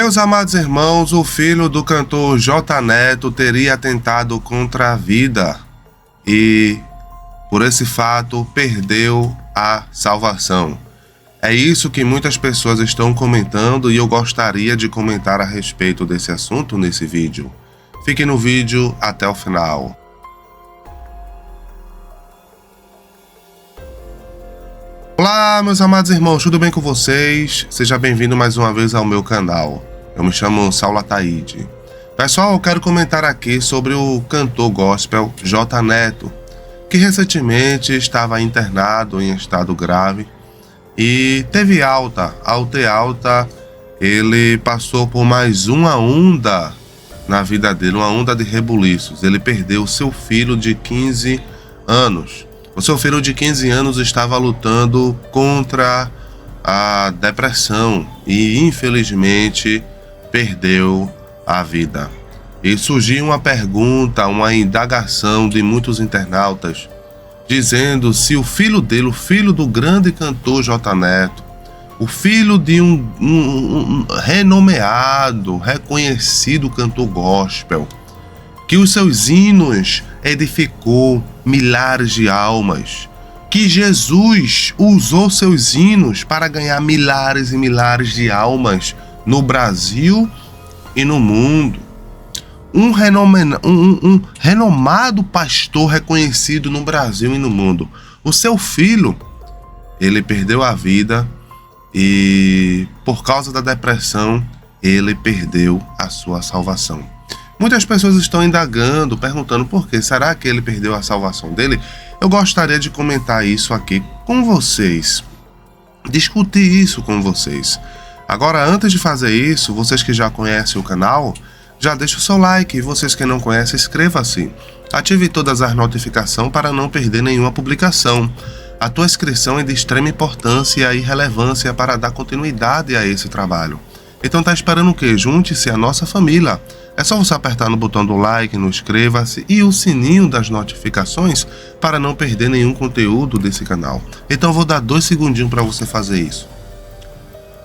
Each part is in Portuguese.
Meus amados irmãos, o filho do cantor J Neto teria atentado contra a vida e, por esse fato, perdeu a salvação. É isso que muitas pessoas estão comentando e eu gostaria de comentar a respeito desse assunto nesse vídeo. Fique no vídeo até o final. Olá, meus amados irmãos, tudo bem com vocês? Seja bem-vindo mais uma vez ao meu canal. Eu me chamo Saulo Ataíde. Pessoal, eu quero comentar aqui sobre o cantor gospel J Neto, que recentemente estava internado em estado grave e teve alta. Ao ter alta, ele passou por mais uma onda na vida dele, uma onda de rebuliços. Ele perdeu seu filho de 15 anos. O seu filho de 15 anos estava lutando contra a depressão e, infelizmente, perdeu a vida. E surgiu uma pergunta, uma indagação de muitos internautas, dizendo se o filho dele, o filho do grande cantor J Neto, o filho de um renomeado, reconhecido cantor gospel, que os seus hinos edificou milhares de almas, que Jesus usou seus hinos para ganhar milhares e milhares de almas no Brasil e no mundo. Um renomado pastor reconhecido no Brasil e no mundo. O seu filho, ele perdeu a vida e, por causa da depressão, ele perdeu a sua salvação. Muitas pessoas estão indagando, perguntando por quê. Será que ele perdeu a salvação dele? Eu gostaria de comentar isso aqui com vocês, discutir isso com vocês. Agora, antes de fazer isso, vocês que já conhecem o canal, já deixa o seu like. E vocês que não conhecem, inscreva-se. Ative todas as notificações para não perder nenhuma publicação. A tua inscrição é de extrema importância e relevância para dar continuidade a esse trabalho. Então tá esperando o quê? Junte-se à nossa família. É só você apertar no botão do like, no inscreva-se e o sininho das notificações para não perder nenhum conteúdo desse canal. Então vou dar 2 segundinhos para você fazer isso.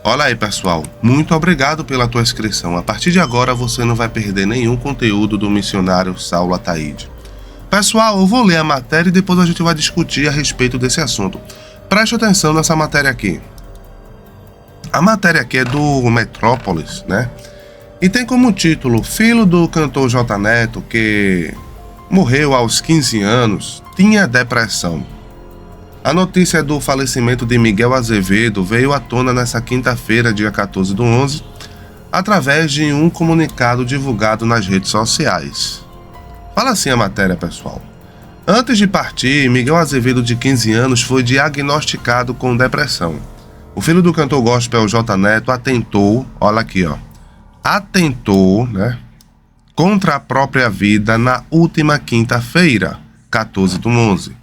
Olha aí, pessoal, muito obrigado pela tua inscrição. A partir de agora você não vai perder nenhum conteúdo do missionário Saulo Ataíde. Pessoal, eu vou ler a matéria e depois a gente vai discutir a respeito desse assunto. Preste atenção nessa matéria aqui. A matéria aqui é do Metrópolis, né? E tem como título: filho do cantor J Neto, que morreu aos 15 anos, tinha depressão. A notícia do falecimento de Miguel Azevedo veio à tona nesta quinta-feira, dia 14/11, através de um comunicado divulgado nas redes sociais. Fala assim a matéria, pessoal. Antes de partir, Miguel Azevedo, de 15 anos, foi diagnosticado com depressão. O filho do cantor gospel J Neto atentou, olha aqui, ó, né, contra a própria vida na última quinta-feira, 14/11,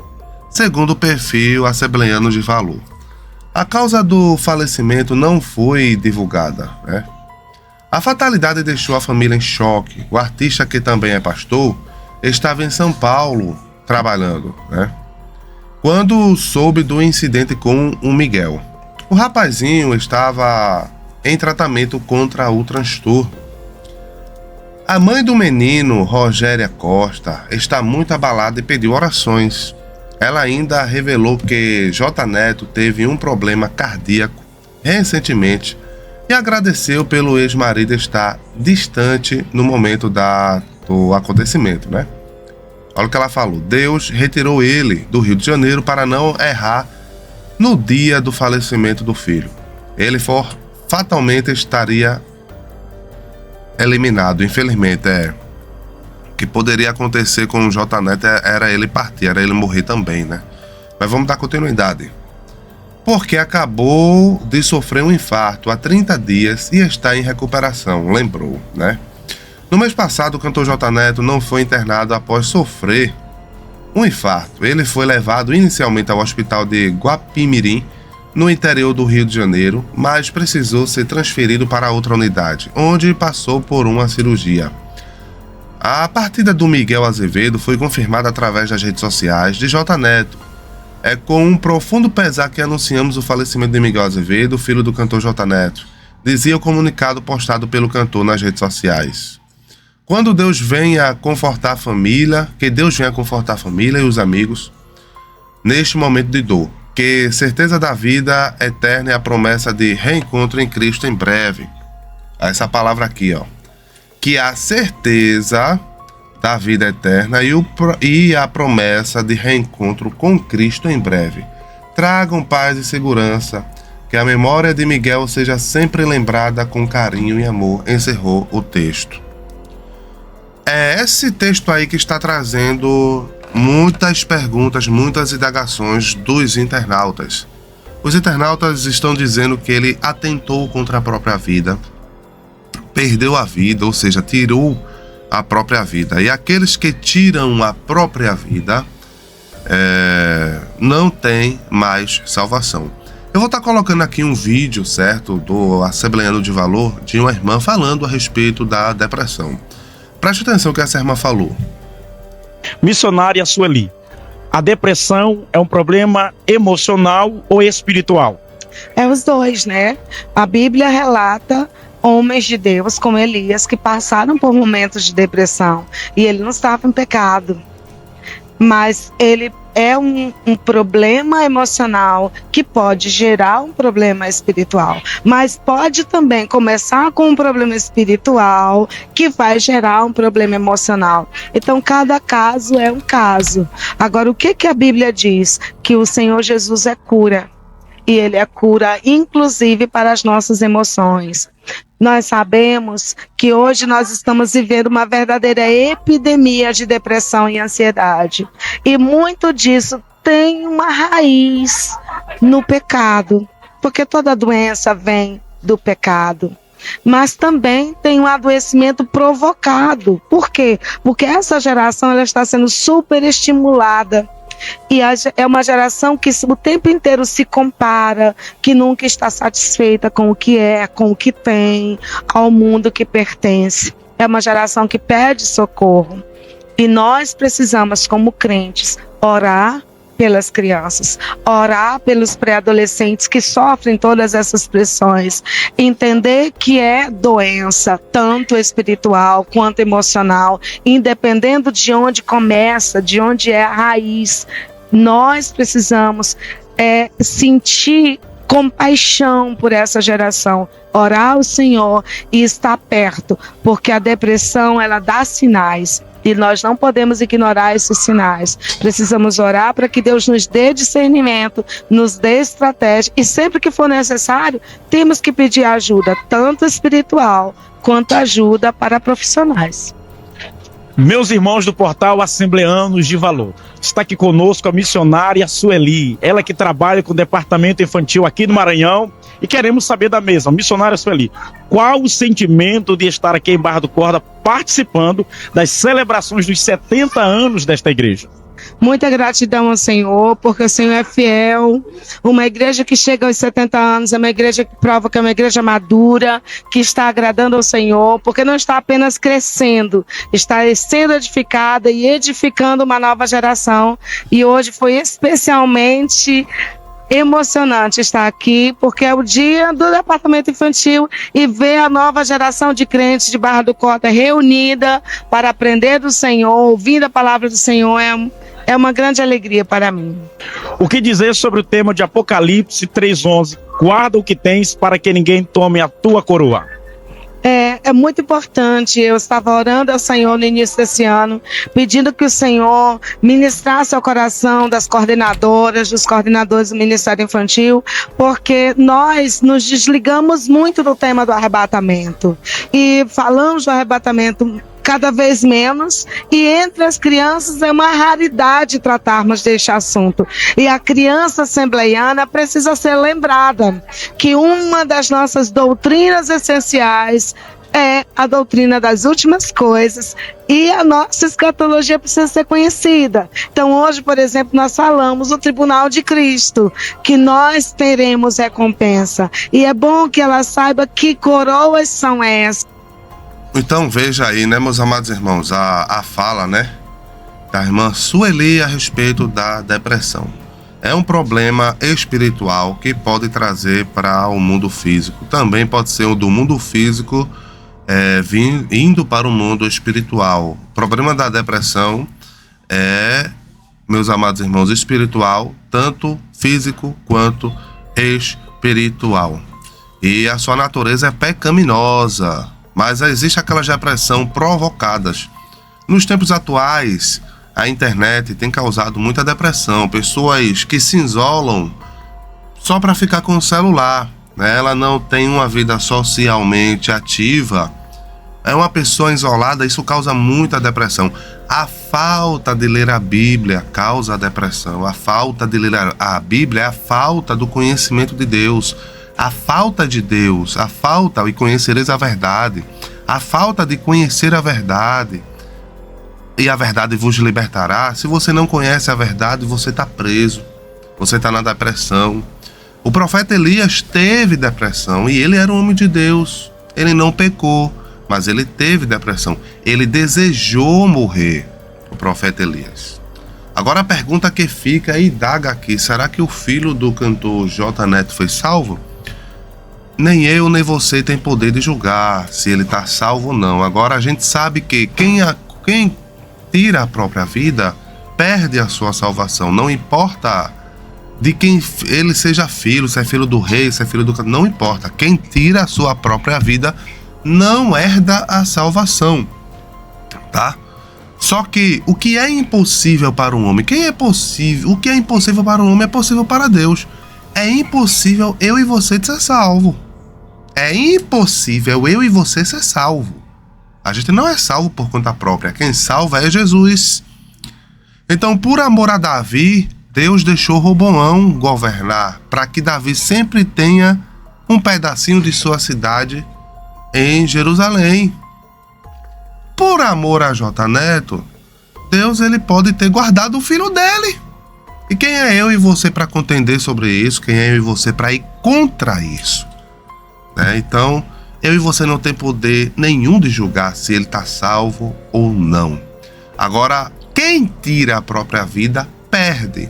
segundo o perfil Assembleiano de Valor. A causa do falecimento não foi divulgada, né? A fatalidade deixou a família em choque. O artista, que também é pastor, estava em São Paulo trabalhando, né, quando soube do incidente com o Miguel. O rapazinho estava em tratamento contra o transtorno. A mãe do menino, Rogéria Costa, está muito abalada e pediu orações. Ela ainda revelou que J Neto teve um problema cardíaco recentemente e agradeceu pelo ex-marido estar distante no momento do acontecimento, né? Olha o que ela falou: Deus retirou ele do Rio de Janeiro para não errar no dia do falecimento do filho. Ele fatalmente estaria eliminado. Infelizmente, o que poderia acontecer com o J Neto era ele partir, era ele morrer também, né? Mas vamos dar continuidade. Porque acabou de sofrer um infarto há 30 dias e está em recuperação, lembrou, né? No mês passado, o cantor J Neto não foi internado após sofrer um infarto. Ele foi levado inicialmente ao hospital de Guapimirim, no interior do Rio de Janeiro, mas precisou ser transferido para outra unidade, onde passou por uma cirurgia. A partida do Miguel Azevedo foi confirmada através das redes sociais de J Neto. É com um profundo pesar que anunciamos o falecimento de Miguel Azevedo, filho do cantor J Neto. Dizia o comunicado postado pelo cantor nas redes sociais. Quando Deus venha confortar a família, que Deus venha confortar a família e os amigos neste momento de dor. Que certeza da vida eterna é a promessa de reencontro em Cristo em breve. Essa palavra aqui, ó. Que a certeza da vida eterna e a promessa de reencontro com Cristo em breve tragam paz e segurança. Que a memória de Miguel seja sempre lembrada com carinho e amor, encerrou o texto. É esse texto aí que está trazendo muitas perguntas, muitas indagações dos internautas. Os internautas estão dizendo que ele atentou contra a própria vida, perdeu a vida, ou seja, tirou a própria vida. E aqueles que tiram a própria vida não têm mais salvação. Eu vou estar colocando aqui um vídeo, certo, do Assembleano de Valor, de uma irmã falando a respeito da depressão. Preste atenção no que essa irmã falou. Missionária Sueli, a depressão é um problema emocional ou espiritual? É os dois, né? A Bíblia relata homens de Deus como Elias que passaram por momentos de depressão e ele não estava em pecado. Mas ele é um problema emocional que pode gerar um problema espiritual. Mas pode também começar com um problema espiritual que vai gerar um problema emocional. Então, cada caso é um caso. Agora, o que a Bíblia diz? Que o Senhor Jesus é cura. E Ele é cura, inclusive, para as nossas emoções. Nós sabemos que hoje nós estamos vivendo uma verdadeira epidemia de depressão e ansiedade. E muito disso tem uma raiz no pecado, porque toda doença vem do pecado. Mas também tem um adoecimento provocado. Por quê? Porque essa geração ela está sendo superestimulada. E é uma geração que o tempo inteiro se compara, que nunca está satisfeita com o que é, com o que tem, ao mundo que pertence. É uma geração que pede socorro. E nós precisamos, como crentes, orar pelas crianças, orar pelos pré-adolescentes que sofrem todas essas pressões, entender que é doença, tanto espiritual quanto emocional, independendo de onde começa, de onde é a raiz. Nós precisamos sentir compaixão por essa geração, orar ao Senhor e estar perto, porque a depressão ela dá sinais. E nós não podemos ignorar esses sinais. Precisamos orar para que Deus nos dê discernimento, nos dê estratégia. E sempre que for necessário, temos que pedir ajuda, tanto espiritual quanto ajuda para profissionais. Meus irmãos do portal Assembleanos de Valor, está aqui conosco a missionária Sueli, ela que trabalha com o departamento infantil aqui no Maranhão, e queremos saber da mesma, missionária Sueli, qual o sentimento de estar aqui em Barra do Corda participando das celebrações dos 70 anos desta igreja? Muita gratidão ao Senhor, porque o Senhor é fiel. Uma igreja que chega aos 70 anos é uma igreja que prova que é uma igreja madura, que está agradando ao Senhor, porque não está apenas crescendo, está sendo edificada e edificando uma nova geração. E hoje foi especialmente emocionante estar aqui, porque é o dia do departamento infantil e ver a nova geração de crentes de Barra do Corda reunida para aprender do Senhor, ouvindo a palavra do Senhor, é uma grande alegria para mim. O que dizer sobre o tema de Apocalipse 3:11? Guarda o que tens para que ninguém tome a tua coroa. É muito importante. Eu estava orando ao Senhor no início desse ano, pedindo que o Senhor ministrasse ao coração das coordenadoras, dos coordenadores do Ministério Infantil, porque nós nos desligamos muito do tema do arrebatamento. E falamos do arrebatamento cada vez menos, e entre as crianças é uma raridade tratarmos deste assunto. E a criança assembleiana precisa ser lembrada que uma das nossas doutrinas essenciais é a doutrina das últimas coisas, e a nossa escatologia precisa ser conhecida. Então hoje, por exemplo, nós falamos do Tribunal de Cristo, que nós teremos recompensa, e é bom que ela saiba que coroas são essas. Então veja aí, né, meus amados irmãos, a fala, né, da irmã Sueli a respeito da depressão. é um problema espiritual que pode trazer para o mundo físico. Também pode ser o do mundo físico indo para o mundo espiritual. O problema da depressão é, meus amados irmãos, espiritual, tanto físico quanto espiritual. E a sua natureza é pecaminosa, mas existe aquelas depressão provocadas. Nos tempos atuais, a internet tem causado muita depressão, pessoas que se isolam só para ficar com o celular, né? Ela não tem uma vida socialmente ativa, é uma pessoa isolada, isso causa muita depressão. A falta de ler a Bíblia causa a depressão, a falta de ler a Bíblia é a falta do conhecimento de Deus, a falta de Deus, a falta, e conhecereis a verdade, a falta de conhecer a verdade, e a verdade vos libertará. Se você não conhece a verdade, você está preso, você está na depressão. O profeta Elias teve depressão e ele era um homem de Deus, ele não pecou, mas ele teve depressão, ele desejou morrer, o profeta Elias. Agora a pergunta que fica e indaga aqui, será que o filho do cantor J. Neto foi salvo? Nem eu nem você tem poder de julgar se ele está salvo ou não. Agora a gente sabe que quem tira a própria vida perde a sua salvação. Não importa de quem ele seja filho, se é filho do rei, se é filho do... Não importa. Quem tira a sua própria vida não herda a salvação, tá? Só que o que é impossível para um homem, o que é impossível para um homem é possível para Deus. É impossível eu e você ser salvo. É impossível eu e você ser salvo. A gente não é salvo por conta própria. Quem salva é Jesus. Então, por amor a Davi, Deus deixou Roboão governar, para que Davi sempre tenha um pedacinho de sua cidade em Jerusalém. Por amor a J. Neto, Deus ele pode ter guardado o filho dele. E quem é eu e você para contender sobre isso? Quem é eu e você para ir contra isso? Então, eu e você não tem poder nenhum de julgar se ele está salvo ou não. Agora, quem tira a própria vida perde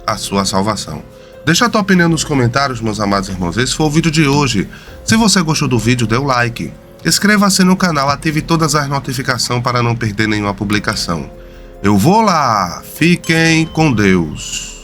a sua salvação. Deixa a tua opinião nos comentários, meus amados irmãos. Esse foi o vídeo de hoje. Se você gostou do vídeo, dê o like. Inscreva-se no canal, ative todas as notificações para não perder nenhuma publicação. Eu vou lá. Fiquem com Deus.